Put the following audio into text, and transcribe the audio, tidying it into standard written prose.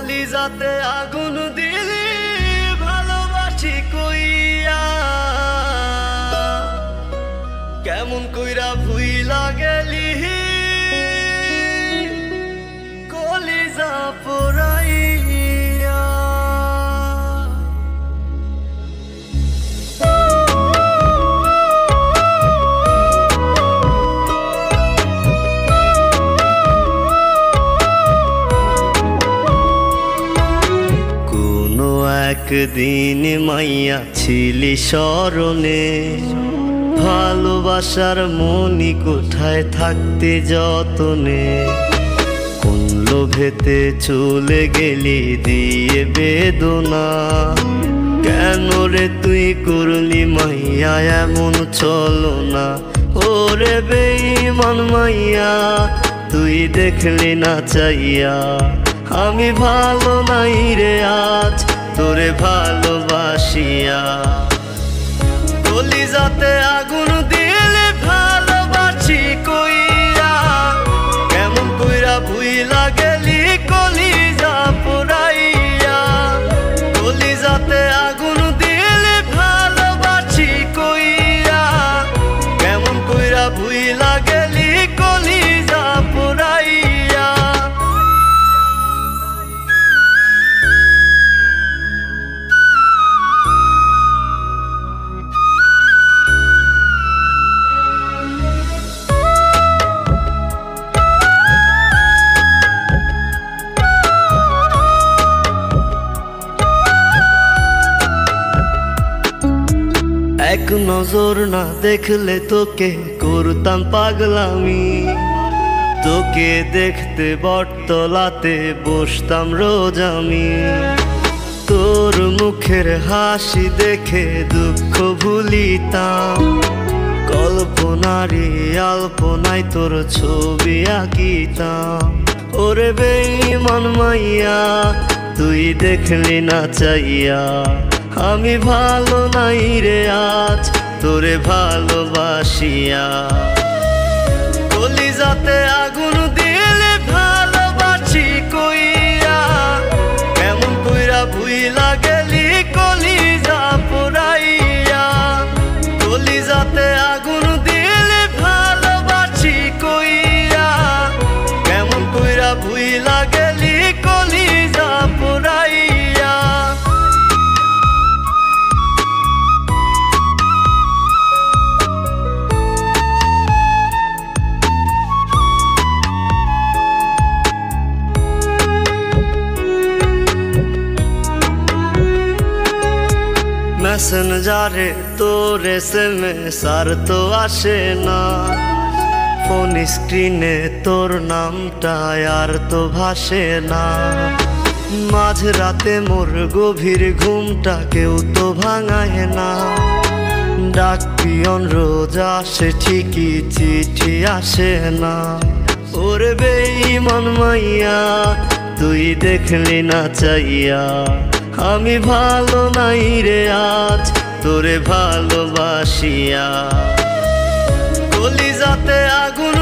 কলিজাতে আগুন দিলি ভালোবাসি কইয়া, কেমন কইরা ভুইলা গেলি কলিজা পোড়াইয়া। কোনো একদিন মাইয়া ছিলি স্মরণে, ভালোবাসার মনি কোঠায় থাকতে যতনে, কোন লোভেতে চলে গেলি দিয়ে বেদনা। কেন রে তুই করলি মাইয়া এমন চলনা, ওরে বেঈমান মাইয়া তুই দেখলি না চাইয়া। আমি ভালো নাই রে আজ তোরে ভালোবাসিয়া, কলিজাতে আগুন দিলে ভালোবাসি কইয়া, কেমন কইরা ভুইলা গেলি কলিজা পোড়াইয়া। কলিজাতে আগুন দিলে ভালোবাসি কইয়া, কেমন কইরা ভুইলা গেলি কলিজা পোড়াইয়া। এক নজর না দেখলে তোকে করতাম পাগলামি, তোকে দেখতে বটতলাতে বসতাম রোজ আমি। তোর মুখের হাসি দেখে দুঃখ ভুলিতাম, কল্পনারি আলপনায় তোর ছবি আঁকিতাম। ওরে বেঈমান মাইয়া তুই দেখলি না চাইয়া, আমি ভালো নাই রে আজ তোরে ভালোবাসিয়া। কলিজাতে আগুন দিলে ভালোবাসি কইয়া, কেমন কইরা ভুইলা গেলি কলিজা পোড়াইয়া। কলিজাতে আগুন দিলে ভালোবাসি কইয়া, কেমন কইরা ভুইলা গেলি কলিজা পোড়াইয়া। মেসেঞ্জারে তোর SMS আর তো আসে না, ফোন স্ক্রিনে তোর নামটা আর তো ভাসে না। মাঝ রাতে মোর গভীর ঘুমটা কেউ তো ভাঙায় না, ডাক পিয়ন রোজ আসে ঠিকই চিঠি আসে না। ওরে বেঈমান মাইয়া তুই দেখলি না চাইয়া, আমি ভালো নাই রে আজ তোরে ভালোবাসিয়া। কলিজাতে আগুন